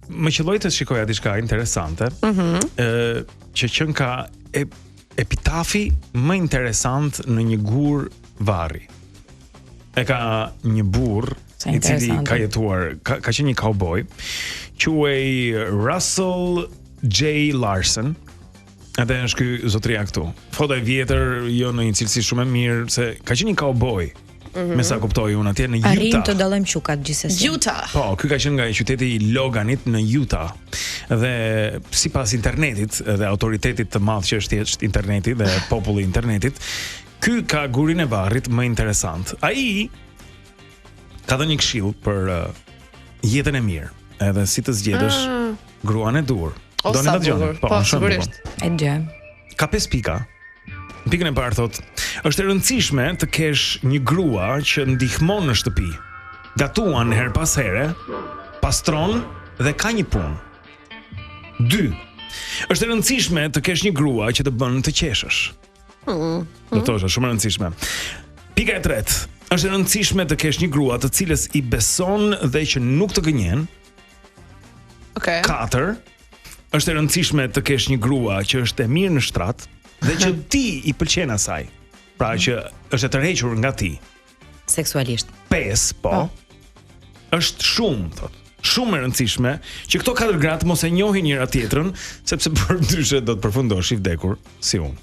më qelloi të shikoja diçka interesante. Që qen ka epitafi më interesant në një gur varri. E ka një burr I cili ka jetuar, ka qenë një cowboy, quhej Russell J. Larson. Edhe është ky zotëria këtu. Foto e vjetër, jo në një cilësi shumë e mirë, se ka qenë një cowboy. Me sa kuptoj unë atje në Utah. Arrim të dallojmë qukat gjithsesi. Utah. Po, ky ka qenë nga qyteti I Loganit në Utah. Dhe sipas internetit dhe autoritetit të madh që është interneti dhe populli I internetit, ky ka gurin e varrit më interesant. Ai ka dhënë një këshill për jetën e mirë, edhe si të zgjedhësh gruan e dur. Do në të dëgjoni. Po, sigurisht. E gjë. Ka 5 pika. Pikën e parë thot, është e rëndësishme të kesh një grua që ndihmon në shtëpi. Gatuan her pas here, pastron dhe ka një punë. 2. Është e rëndësishme të kesh një grua që të bën të qeshësh. Do të thosh, shumë e rëndësishme. Pika e tretë, është e rëndësishme të kesh një grua të cilës I beson dhe që nuk të gënjen. 4. Është e rëndësishme të kesh një grua që është e mirë në shtrat dhe që ti I pëlqen asaj. Pra që është e tërhequr nga ti. Seksualisht. 5, po. Është shumë, thot. Shumë e rëndësishme që këto 4 gratë mos e njohin njëra tjetrën, sepse përndryshe do të përfundosh I vdekur si unë.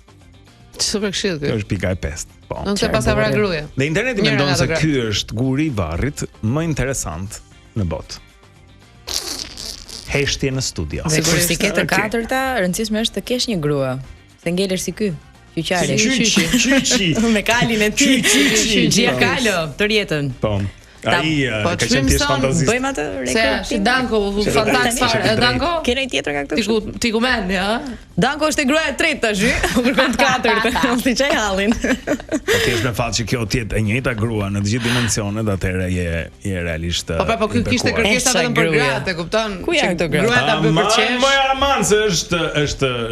Super këshill ky. Kjo është pika e 5. Po. Nuk se pas avra gruaja. Dhe interneti mendon se ky është guri I varrit më interesant në botë. Heshtje në studio. Dhe kur si ke të katërta, rëndësishme është të kesh një grua. Se ngelesh si ky. Qyqari. Qyqi. Me kalin e tij. Gjia kalo të rjetën. Po. Ai ka qenë pjesë fantazistë. Bëjmë atë rekord. Se Danko fantast fare. Danko? Keni tjetër nga këto? Ti ku mend, ja? Danko është e gruaja e tretë tash, kërkon të katërt. Mos I çaj hallin. Po ti është me fat që kjo tjetë e njëjta grua në të gjithë dimensionet, atëherë je realisht. Po ky kishte kërkesa vetëm për gratë, e kupton? Ku janë këto gratë? Gruaja ta bën për qesh. Më aman se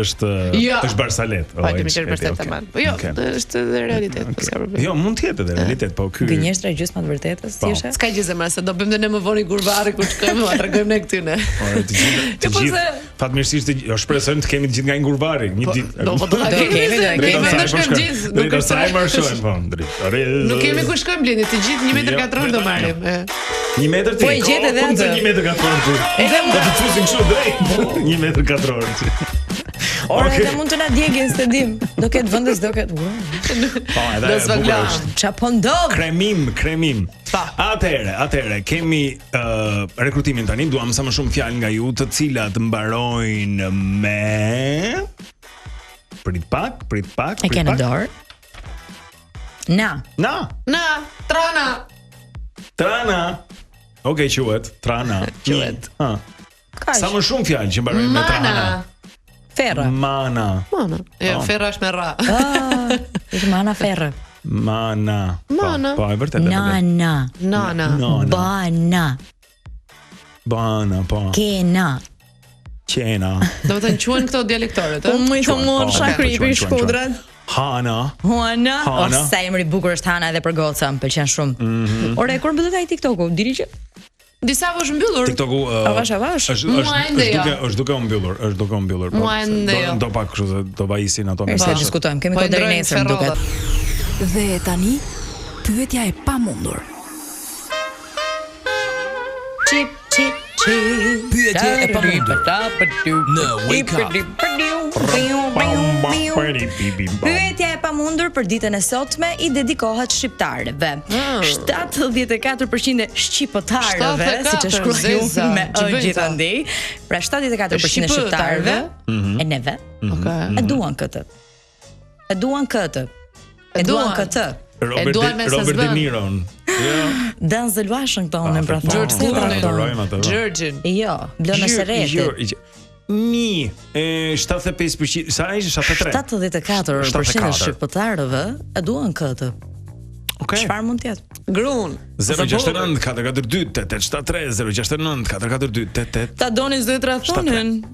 është Barsalet. Po ti më qesh Barsalet aman. Po jo, është realitet, pas ka problem. Jo, mund të jetë edhe realitet, po ky. Gënjeshtra gjysma të vërtetës, si është? S'ka gjë zemra, se do bëjmë ne më voni gurvarri kur shkojmë, ma tregojmë ne këty ne. Të gjithë. Fatmirësisht jo shpresojmë të kemi të gjithë nga një gurvarri, një ditë. Do kemi ne shkojmë gjithë, nuk është sa më shojmë po drejt. Nuk kemi ku shkojmë blendi, të gjithë 1 metër katror do marrim. 1 metër ti. Po e gjetë edhe atë. 1 metër katror. Edhe do të fusim kështu drejt. 1 metër katror. Ora edhe mund të na djegin se dim. Do ketë vendes, do ketë. Po, edhe çapo ndodh. Kremim. Atëherë kemi rekrutimin tani, duam sa më shumë fjalë nga ju, të cilat mbarojnë me Prit pak. E keni dorë? Na. Trana. Okej, quhet Trana. Quhet. Sa më shumë fjalë që mbarojnë me Trana. Ferra. Mana. Jo, ferra është me ra. Është mana ferra. Mana. Po, e vërtetë. Nana. Bana, po. Kena. Qena. Do të thënë quhen këto dialektorët, Po më thon shakripi shkudrat. Hana. O sa emri bukur është Hana edhe për goca, më pëlqen shumë. Ore kur mbyllet ai TikToku? Dini që disa është mbyllur. TikToku avash. Është duke u mbyllur. Do pak kështu se do vajisin ato me. Ne diskutojmë, kemi kohë deri nesër duket. Dhe tani pyetja e pamundur. Chip. Pyetja e pamundur. Në Wake Up. Pyetja e pamundur për ditën e sotme I dedikohet shqiptarëve. 74% shqiptarëve, siç e shkruaj me ë gjithandej. Pra 74% shqiptarëve e neve. E duan këtë. Robert De Niro. Denzel Washington pra George. Jo, Blona Serreti. 75%, sa ishte 73? 74% shqiptarëve e duan këtë. Okej. Çfarë mund të jetë? Gruan. 069 442 8873 069 442 88. Ta doni zëtra thonin.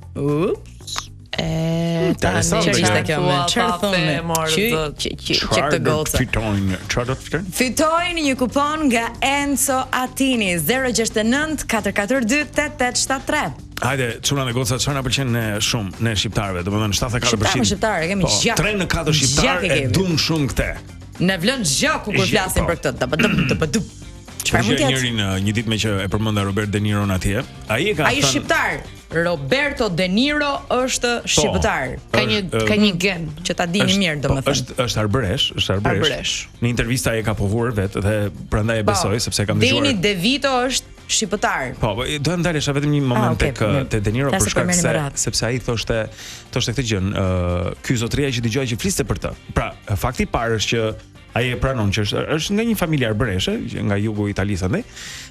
Çfarë kjo më? Çfarë thonë? Çfarë goca? Fitojnë një kupon nga Enzo Attini 069 442 8873. Hajde, çuna dhe goca, çfarë na pëlqen ne shumë, ne shqiptarëve, domethënë 74%. Shqiptarë kemi gjak. 3 në 4 shqiptarë e duan shumë këtë. Ne vlen gjaku kur flasim për këtë. Çfarë mund të jetë? Një ditë me që e përmenda Robert De Niro atje. Ai shqiptar. Roberto De Niro është shqiptar. Ka një gen që ta dini mirë domethënë. Është arbëresh. Në intervista ai ka pohuar vetë dhe prandaj e besoj sepse kam dëgjuar. Danny DeVito është shqiptar. Po, do të ndalesha vetëm një moment tek De Niro për shkak se sepse ai thoshte këtë gjën, ky zotëria që dëgjoj që fliste për të. Pra, fakti i parë është që ai e pranon që është nga një familje arbëreshe, nga jugu i Italisë andaj.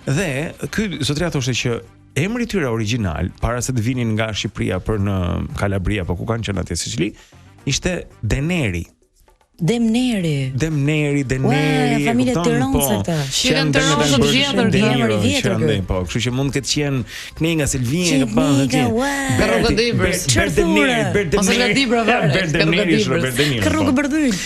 Dhe ky zotëria thoshte që emri i tyre origjinal para se të vinin nga Shqipëria për në Kalabria, apo ku kanë qenë atje Sicili, ishte Deneri. Demneri, familja Tiranës këta. Janë Tiranës të vjetër, emër i vjetër. Po, kështu që mund të ketë qenë Kninga Silvia ka pa atje. Rrugë Dibër, Berdemneri, ose nga Dibra varet. Berdemeri, Rrugë Berdhyl.